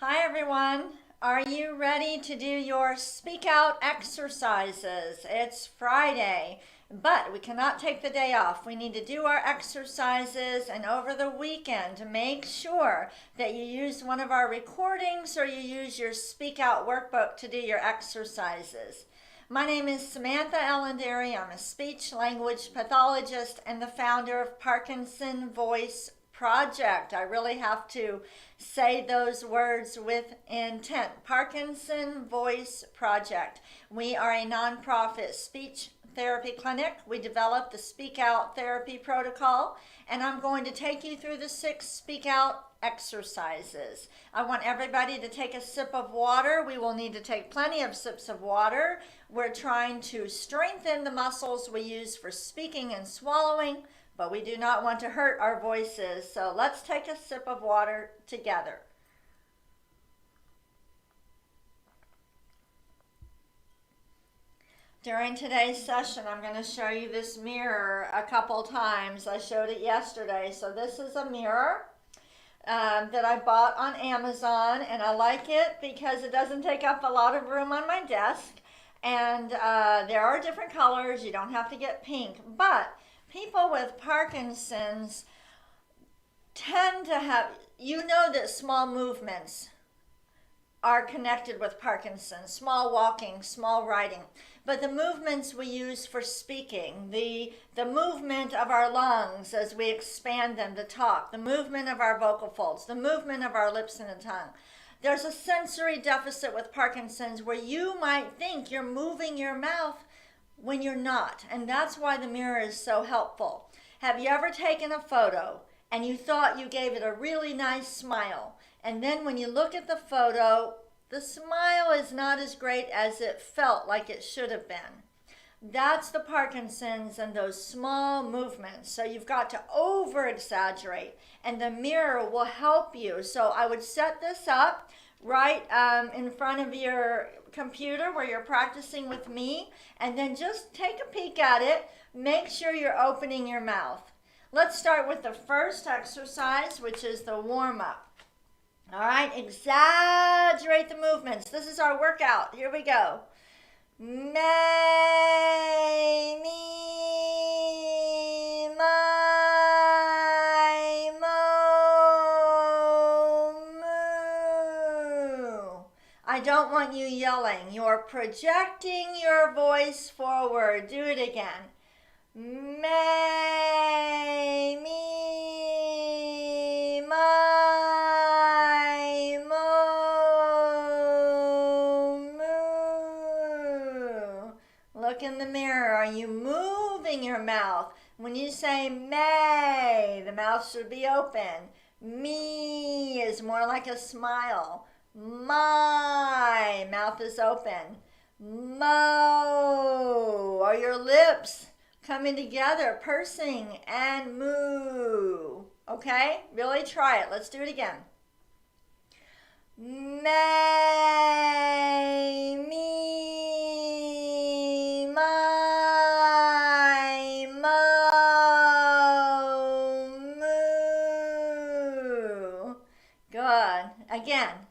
Hi everyone. Are you ready to do your speak out exercises? It's Friday, but we cannot take the day off. We need to do our exercises and over the weekend to make sure that you use one of our recordings or you use your speak out workbook to do your exercises. My name is Samantha Ellenderry. I'm a speech language pathologist and the founder of Parkinson Voice Project. I really have to say those words with intent. Parkinson Voice Project. We are a nonprofit speech therapy clinic. We developed the Speak Out therapy protocol, and I'm going to take you through the 6 Speak Out exercises. I want everybody to take a sip of water. We will need to take plenty of sips of water. We're trying to strengthen the muscles we use for speaking and swallowing, but we do not want to hurt our voices. So let's take a sip of water together. During today's session, I'm going to show you this mirror a couple times. I showed it yesterday. So this is a mirror that I bought on Amazon, and I like it because it doesn't take up a lot of room on my desk. And there are different colors. You don't have to get pink, but people with Parkinson's tend to have, that small movements are connected with Parkinson's, small walking, small writing. But the movements we use for speaking, the movement of our lungs as we expand them to talk, the movement of our vocal folds, the movement of our lips and the tongue. There's a sensory deficit with Parkinson's where you might think you're moving your mouth when you're not. And that's why the mirror is so helpful. Have you ever taken a photo and you thought you gave it a really nice smile, and then when you look at the photo, the smile is not as great as it felt like it should have been? That's the Parkinson's and those small movements. So you've got to over exaggerate, and the mirror will help you. So I would set this up right in front of your computer where you're practicing with me, and then just take a peek at it. Make sure you're opening your mouth. Let's start with the first exercise, which is the warm-up. All right, exaggerate the movements. This is our workout. Here we go. May, me, my, mo, moo. I don't want you yelling. You're projecting your voice forward. Do it again. May, me, my, mo, moo. Look in the mirror. Are you moving your mouth? When you say may, the mouth should be open. Me is more like a smile. My mouth is open. Mo, are your lips coming together, pursing and moo? Okay, really try it. Let's do it again. May, me, my, mo, moo. Good. Again.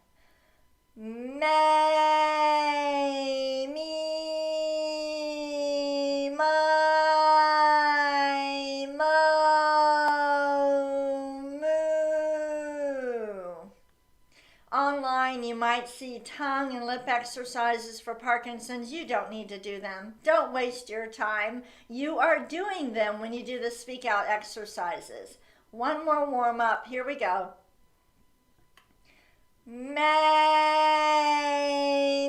May, me, my, mo, moo. Online, you might see tongue and lip exercises for Parkinson's. You don't need to do them. Don't waste your time. You are doing them when you do the speak out exercises. One more warm up. Here we go. May,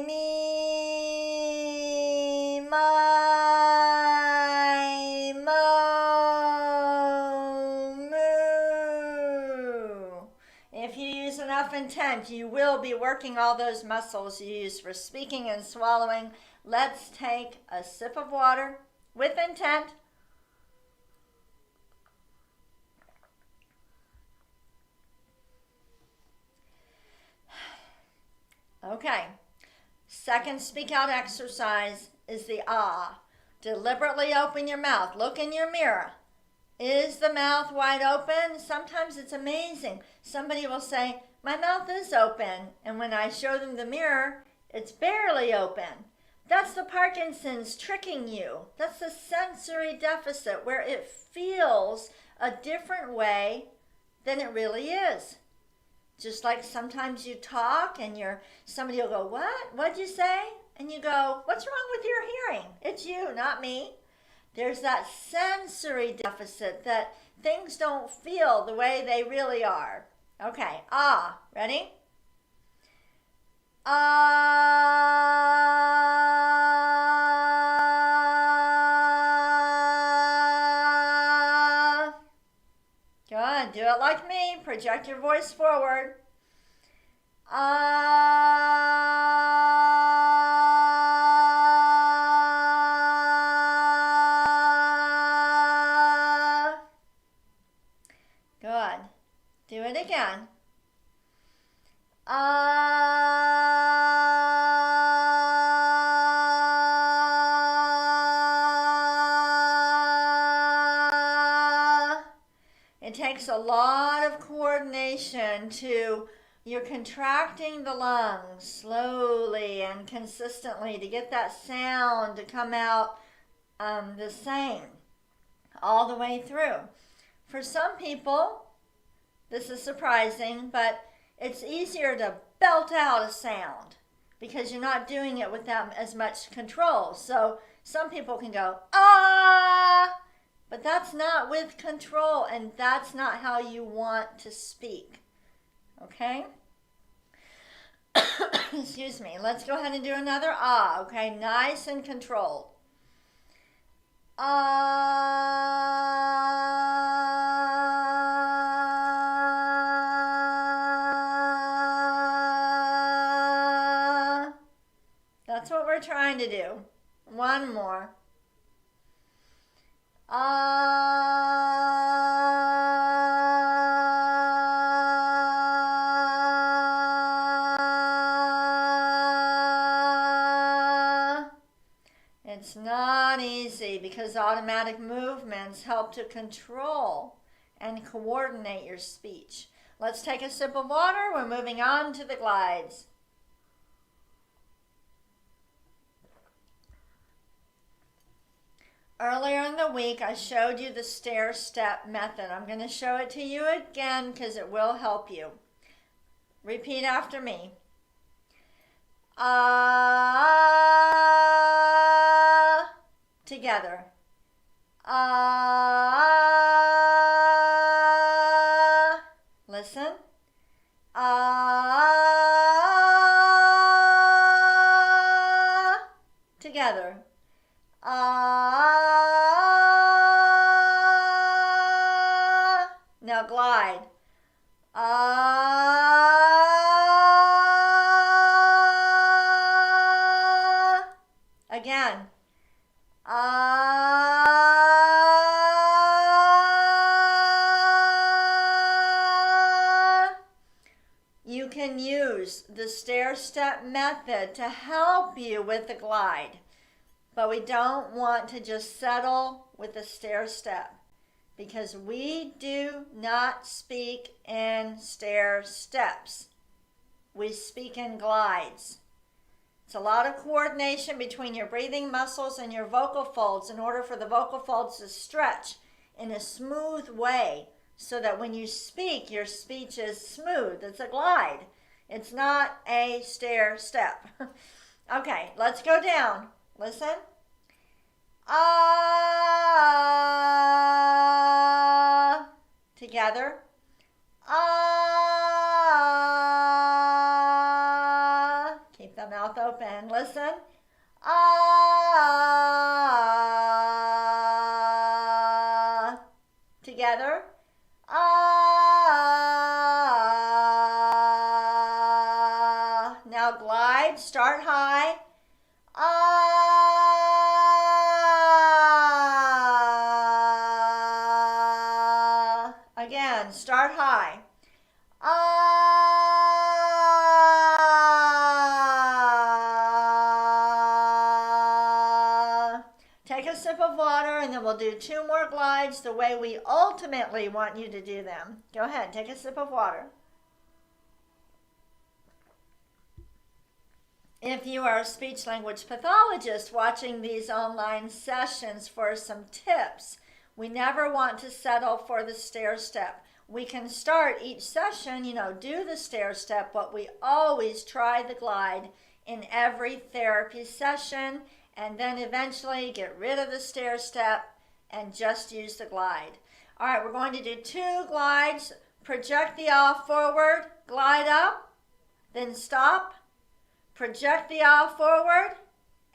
me, my, mo, moo. If you use enough intent, you will be working all those muscles you use for speaking and swallowing. Let's take a sip of water with intent. Okay, second speak out exercise is the ah. Deliberately open your mouth. Look in your mirror. Is the mouth wide open? Sometimes it's amazing. Somebody will say, my mouth is open. And when I show them the mirror, it's barely open. That's the Parkinson's tricking you. That's the sensory deficit where it feels a different way than it really is. Just like sometimes you talk and somebody will go, what? What'd you say? And you go, what's wrong with your hearing? It's you, not me. There's that sensory deficit that things don't feel the way they really are. Okay, ready? Good, do it like me. Project your voice forward. Good. Do it again. It takes a lot of coordination you're contracting the lungs slowly and consistently to get that sound to come out the same all the way through. For some people, this is surprising, but it's easier to belt out a sound because you're not doing it with as much control. So some people can go, ah, but that's not with control, and that's not how you want to speak. Okay? Excuse me. Let's go ahead and do another okay? Nice and controlled. That's what we're trying to do. One more. It's not easy because automatic movements help to control and coordinate your speech. Let's take a sip of water. We're moving on to the glides. Earlier in the week, I showed you the stair-step method. I'm going to show it to you again because it will help you. Repeat after me. Together. Listen. Together. Now glide. Again. You can use the stair-step method to help you with the glide, but we don't want to just settle with the stair-step because we do not speak in stair steps. We speak in glides. It's a lot of coordination between your breathing muscles and your vocal folds in order for the vocal folds to stretch in a smooth way so that when you speak, your speech is smooth. It's a glide. It's not a stair step. Okay, let's go down. Listen. Together. Keep the mouth open. Listen. Together. Now glide. Start high. Again, start high. Take a sip sip of water, and then we'll do 2 more glides the way we ultimately want you to do them. Go ahead, take a sip of water. If you are a speech language pathologist watching these online sessions for some tips, we never want to settle for the stair step. We can start each session, do the stair step, but we always try the glide in every therapy session, and then eventually get rid of the stair step and just use the glide. All right, we're going to do 2 glides. Project the awe forward, glide up, then stop. Project the awe forward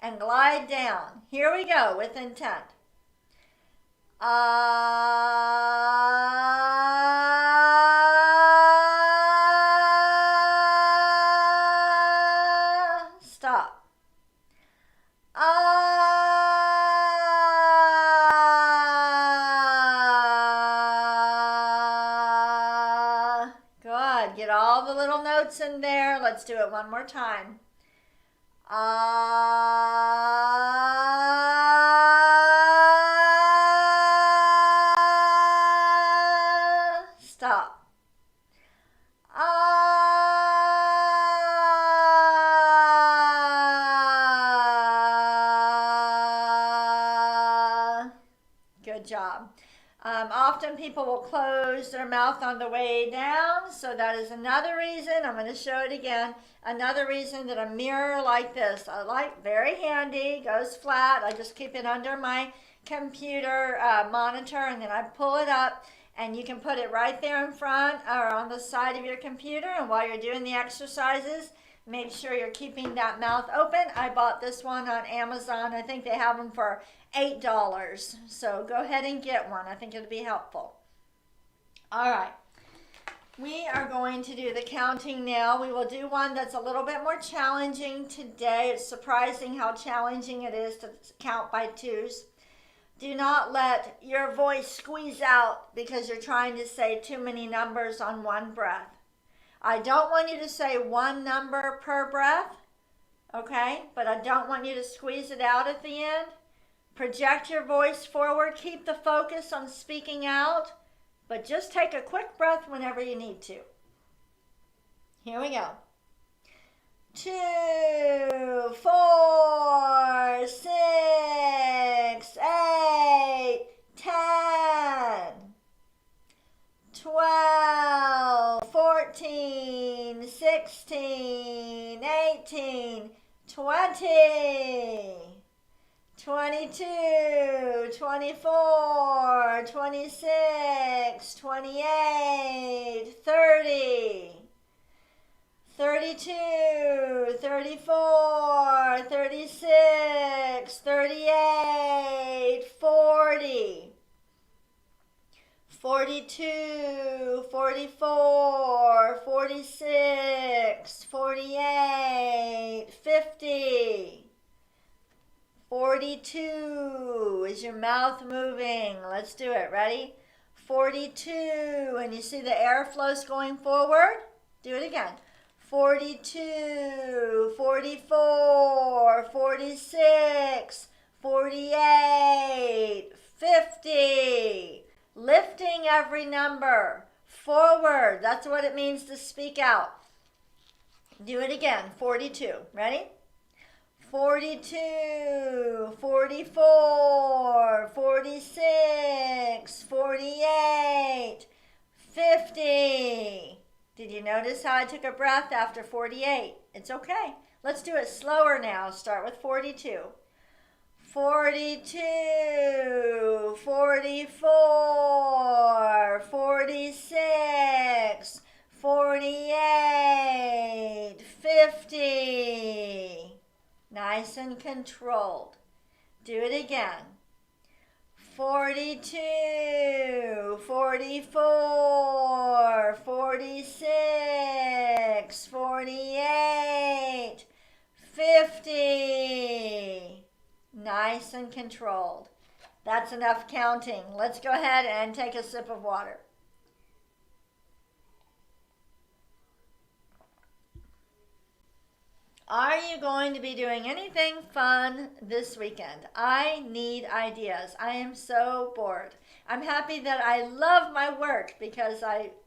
and glide down. Here we go with intent. Stop. Good. Get all the little notes in there. Let's do it one more time. Stop. Good job. Often people will close their mouth on the way down, so that is another reason. I'm going to show it again. Another reason that a mirror like this, I like, very handy, goes flat. I just keep it under my computer monitor, and then I pull it up, and you can put it right there in front or on the side of your computer. And while you're doing the exercises, make sure you're keeping that mouth open. I bought this one on Amazon. I think they have them for $8. So go ahead and get one. I think it'll be helpful. All right. We are going to do the counting now. We will do one that's a little bit more challenging today. It's surprising how challenging it is to count by 2s. Do not let your voice squeeze out because you're trying to say too many numbers on one breath. I don't want you to say 1 number per breath, okay? But I don't want you to squeeze it out at the end. Project your voice forward. Keep the focus on speaking out, but just take a quick breath whenever you need to. Here we go. 2, 4, 6, 8, 10, 12, 14, 16, 18, 20, 22, 24, 26, 28, 30, 32, 34, 36, 38, 40, 42, 44, 46, 48, 50, 42. Is your mouth moving? Let's do it. Ready? 42. And you see the airflow's going forward? Do it again. 42, 44, 46, 48, 50. Lifting every number forward. That's what it means to speak out. Do it again. 42. Ready? 42, 44, 46, 48, 50. Did you notice how I took a breath after 48? It's okay. Let's do it slower now. Start with 42. 42, 44, 46, 48, 50. Nice and controlled. Do it again. 42, 44, 46, 48, 50. Nice and controlled. That's enough counting. Let's go ahead and take a sip of water. Are you going to be doing anything fun this weekend? I need ideas. I am so bored. I'm happy that I love my work because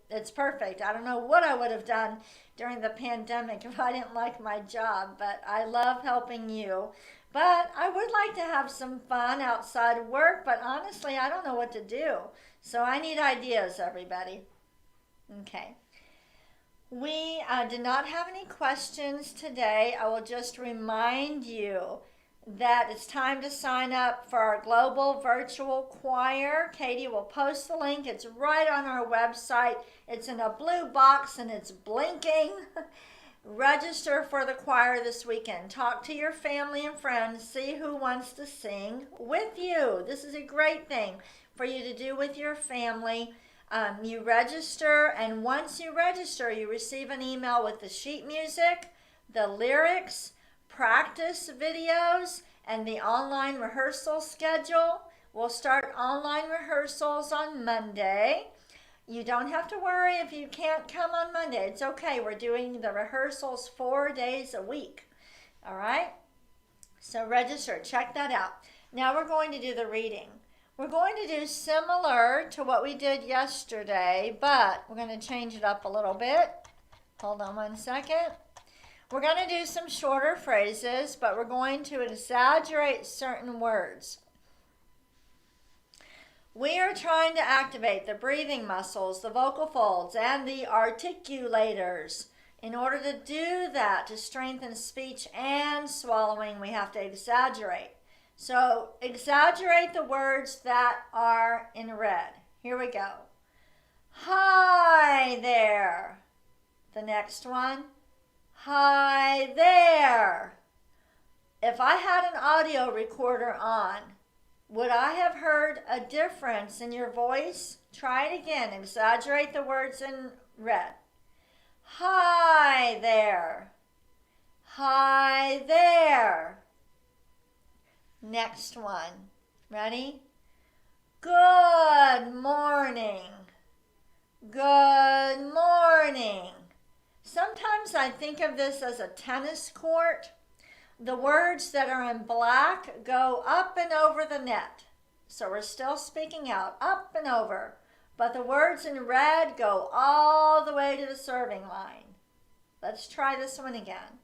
it's perfect. I don't know what I would have done during the pandemic if I didn't like my job, but I love helping you. But I would like to have some fun outside of work, but honestly, I don't know what to do. So I need ideas, everybody. Okay. We did not have any questions today. I will just remind you that it's time to sign up for our global virtual choir. Katie will post the link. It's right on our website. It's in a blue box and it's blinking. Register for the choir this weekend. Talk to your family and friends. See who wants to sing with you. This is a great thing for you to do with your family. You register, and once you register, you receive an email with the sheet music, the lyrics, practice videos, and the online rehearsal schedule. We'll start online rehearsals on Monday. You don't have to worry if you can't come on Monday. It's okay. We're doing the rehearsals 4 days a week. All right? So register. Check that out. Now we're going to do the reading. We're going to do similar to what we did yesterday, but we're going to change it up a little bit. Hold on one second. We're going to do some shorter phrases, but we're going to exaggerate certain words. We are trying to activate the breathing muscles, the vocal folds, and the articulators. In order to do that, to strengthen speech and swallowing, we have to exaggerate. So exaggerate the words that are in red. Here we go. Hi there. The next one. Hi there. If I had an audio recorder on, would I have heard a difference in your voice? Try it again. Exaggerate the words in red. Hi there. Hi there. Next one. Ready? Good morning. Good morning. Sometimes I think of this as a tennis court. The words that are in black go up and over the net. So we're still speaking out, up and over. But the words in red go all the way to the serving line. Let's try this one again.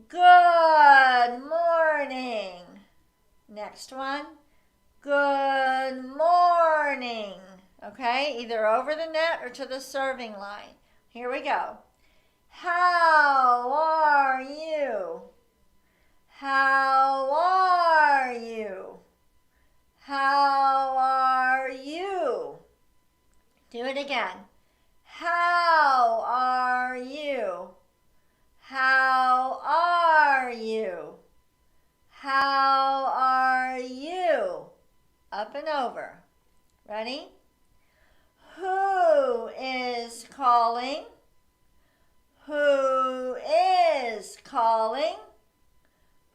Good morning. Next one. Good morning. Okay, either over the net or to the serving line. Here we go. How are you? How are you? How are you? Do it again. How are you? How are you? How are you? Up and over. Ready? Who is calling? Who is calling?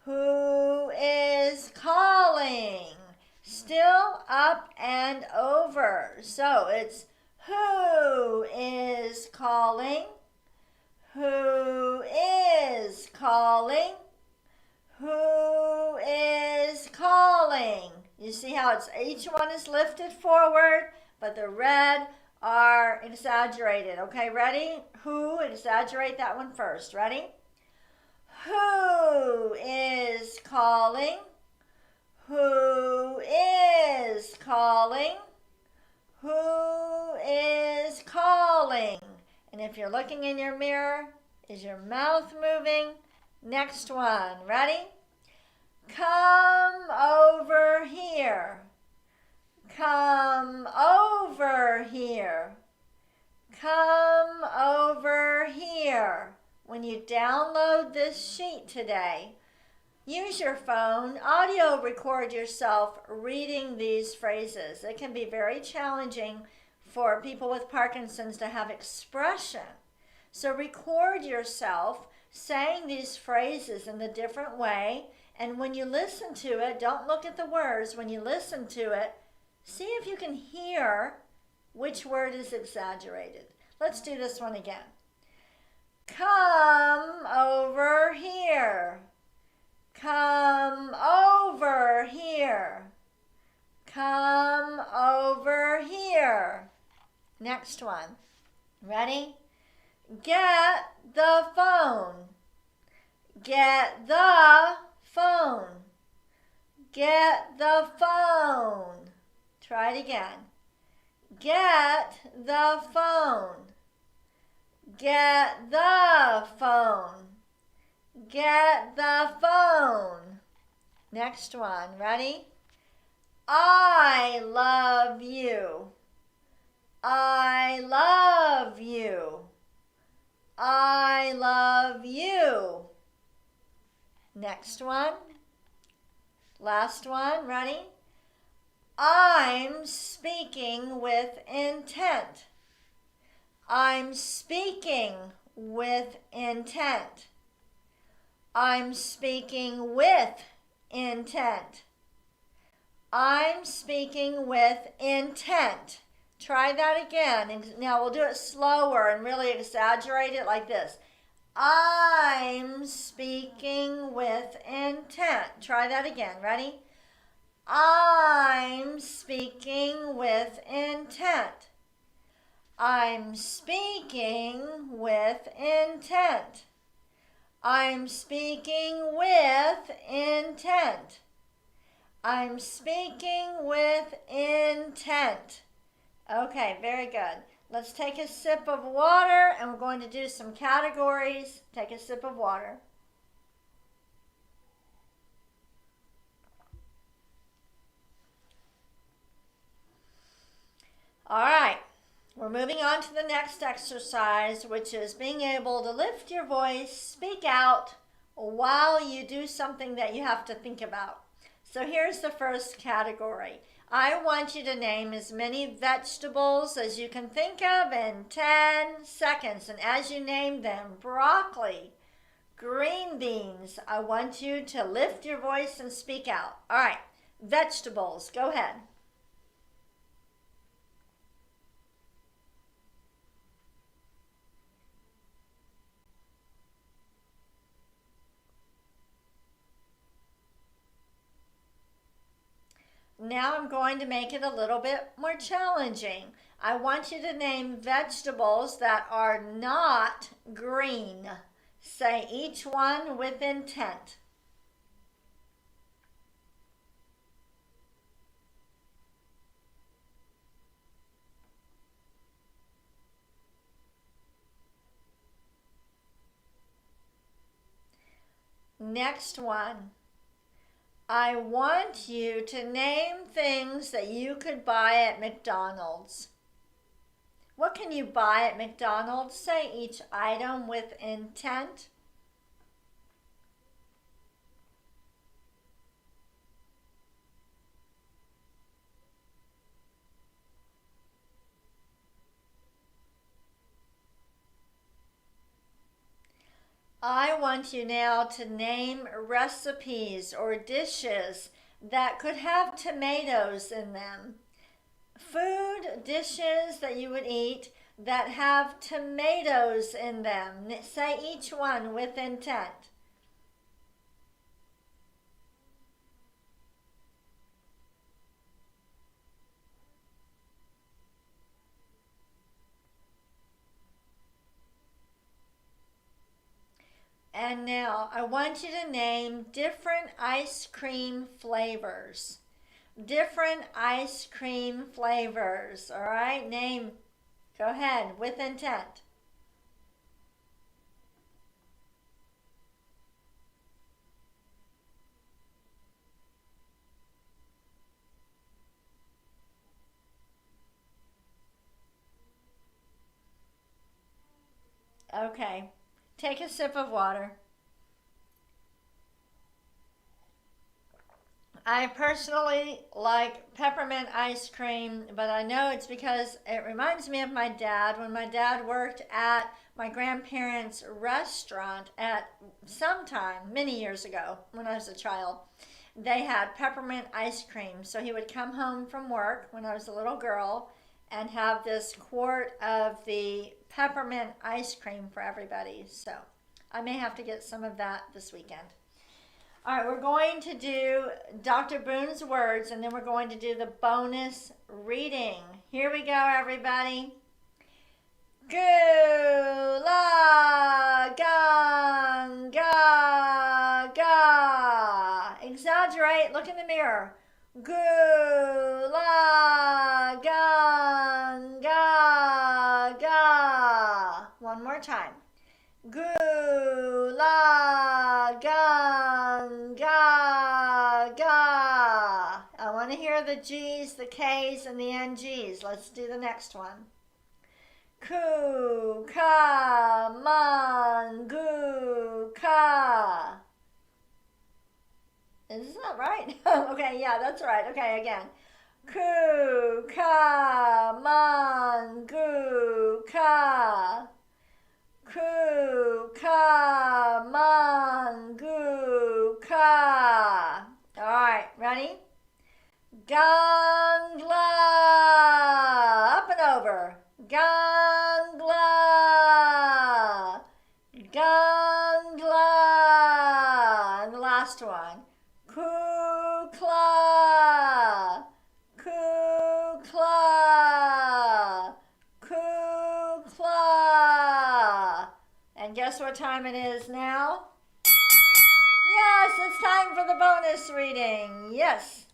Who is calling? Still up and over. So it's who is calling? Who is calling? Who is calling? You see how each one is lifted forward, but the red are exaggerated. Okay, ready? Who? Exaggerate that one first. Ready? Who is calling? Who is calling? Who is calling? And if you're looking in your mirror, is your mouth moving? Next one. Ready? Come over here. Come over here. Come over here. When you download this sheet today, use your phone, audio record yourself reading these phrases. It can be very challenging for people with Parkinson's to have expression. So record yourself saying these phrases in a different way, and when you listen to it, don't look at the words. When you listen to it, see if you can hear which word is exaggerated. Let's do this one again. Come over here. Come over here. Come over here. Next one. Ready? Get the phone. Get the phone. Get the phone. Try it again. Get the phone. Get the phone. Get the phone. Next one. Ready? I love you. I love you. I love you. Next one. Last one. Ready? I'm speaking with intent. I'm speaking with intent. I'm speaking with intent. I'm speaking with intent. Try that again. And now we'll do it slower and really exaggerate it like this. I'm speaking with intent. Try that again. Ready? I'm speaking with intent. I'm speaking with intent. I'm speaking with intent. I'm speaking with intent. Okay, very good. Let's take a sip of water and we're going to do some categories. Take a sip of water. All right, we're moving on to the next exercise, which is being able to lift your voice, speak out while you do something that you have to think about. So here's the first category. I want you to name as many vegetables as you can think of in 10 seconds. And as you name them, broccoli, green beans, I want you to lift your voice and speak out. All right, vegetables, go ahead. Now I'm going to make it a little bit more challenging. I want you to name vegetables that are not green. Say each one with intent. Next one. I want you to name things that you could buy at McDonald's. What can you buy at McDonald's? Say each item with intent. I want you now to name recipes or dishes that could have tomatoes in them. Food, dishes that you would eat that have tomatoes in them. Say each one with intent. And now I want you to name different ice cream flavors. Different ice cream flavors. All right, name. Go ahead with intent. Okay, take a sip of water. I personally like peppermint ice cream, but I know it's because it reminds me of my dad. When my dad worked at my grandparents' restaurant at some time, many years ago, when I was a child, they had peppermint ice cream. So he would come home from work when I was a little girl and have this quart of the peppermint ice cream for everybody. So I may have to get some of that this weekend. All right, we're going to do Dr. Boone's words, and then we're going to do the bonus reading. Here we go, everybody. Gula gang ga ga. Exaggerate. Look in the mirror. Gula gang ga ga. One more time. Gula gang ga ga. I want to hear the G's, the K's, and the NG's. Let's do the next one. Ku ka man gu ka. Is that right? Okay, yeah, that's right. Okay, again. Ku ka man gu ka. Ku ka man gu ka. All right, ready? Gangla. Up and over. Gangla. Gangla. And the last one. Kukla. Kukla. Kukla. And guess what time it is now? Yes, it's time for the bonus reading. Yes.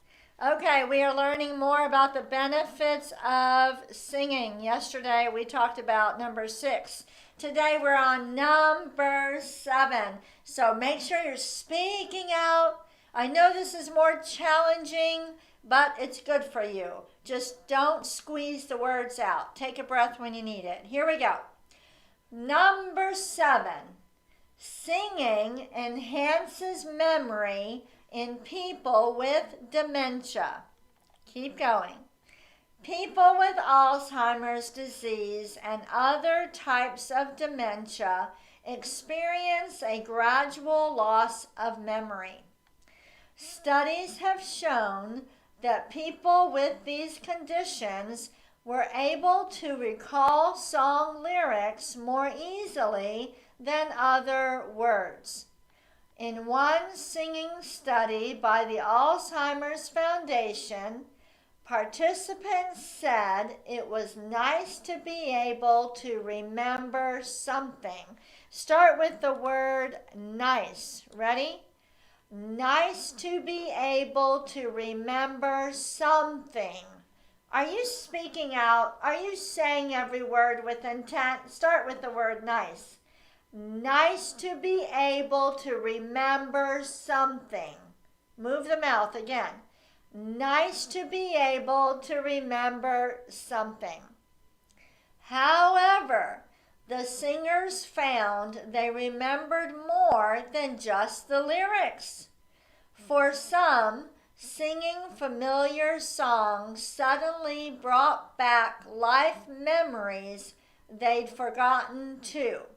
Okay, we are learning more about the benefits of singing. Yesterday we talked about number 6. Today we're on number 7. So make sure you're speaking out. I know this is more challenging, but it's good for you. Just don't squeeze the words out. Take a breath when you need it. Here we go. Number 7. Singing enhances memory in people with dementia. Keep going. People with Alzheimer's disease and other types of dementia experience a gradual loss of memory. Studies have shown that people with these conditions were able to recall song lyrics more easily than other words. In one singing study by the Alzheimer's Foundation, participants said it was nice to be able to remember something. Start with the word nice. Ready? Nice to be able to remember something. Are you speaking out? Are you saying every word with intent? Start with the word nice. Nice to be able to remember something. Move the mouth again. Nice to be able to remember something. However, the singers found they remembered more than just the lyrics. For some, singing familiar songs suddenly brought back life memories they'd forgotten too.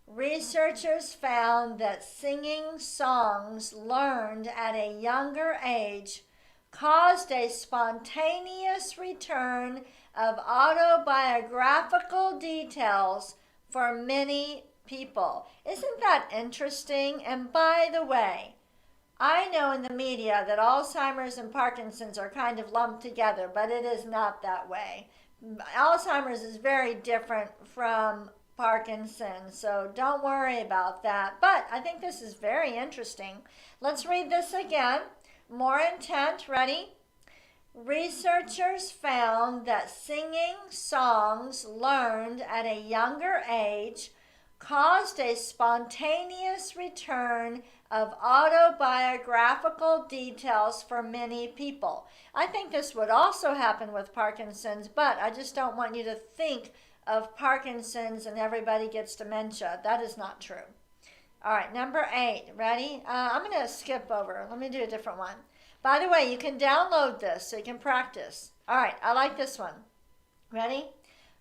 Researchers found that singing songs learned at a younger age caused a spontaneous return of autobiographical details for many people. Isn't that interesting? And by the way, I know in the media that Alzheimer's and Parkinson's are kind of lumped together, but it is not that way. Alzheimer's is very different from Parkinson, so don't worry about that. But I think this is very interesting. Let's read this again. More intent. Ready? Researchers found that singing songs learned at a younger age caused a spontaneous return of autobiographical details for many people. I think this would also happen with Parkinson's, but I just don't want you to think of Parkinson's and everybody gets dementia. That is not true. All right, number 8. Ready? I'm going to skip over. Let me do a different one. By the way, you can download this so you can practice. All right, I like this one. Ready?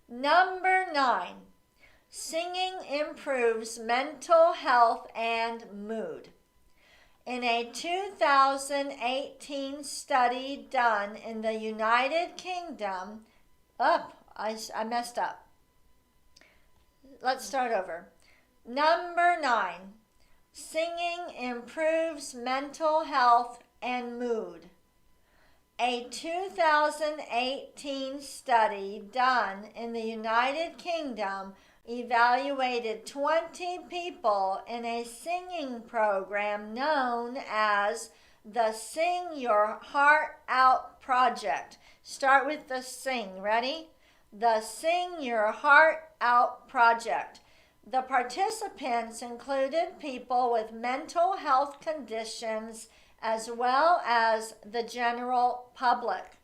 Number 9. Singing improves mental health and mood. In a 2018 study done in the United Kingdom, I messed up. Let's start over. Number 9, singing improves mental health and mood. A 2018 study done in the United Kingdom evaluated 20 people in a singing program known as the Sing Your Heart Out Project. Start with the sing. Ready? The Sing Your Heart Out Project. The participants included people with mental health conditions as well as the general public.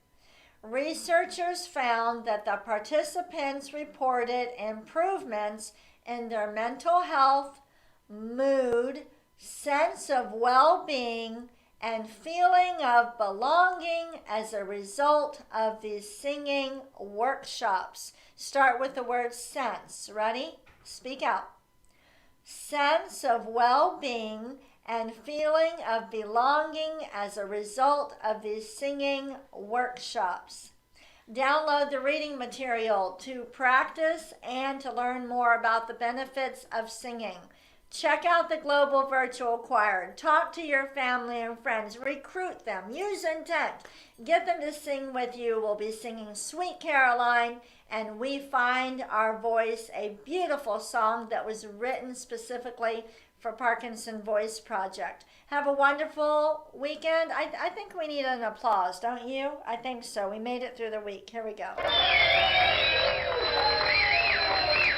Researchers found that the participants reported improvements in their mental health, mood, sense of well-being, and feeling of belonging as a result of these singing workshops. Start with the word sense. Ready? Speak out. Sense of well-being and feeling of belonging as a result of these singing workshops. Download the reading material to practice and to learn more about the benefits of singing. Check out the Global Virtual Choir. Talk to your family and friends. Recruit them. Use intent. Get them to sing with you. We'll be singing Sweet Caroline, and We Find Our Voice, a beautiful song that was written specifically for Parkinson Voice Project. Have a wonderful weekend. I think we need an applause, don't you? I think so. We made it through the week. Here we go.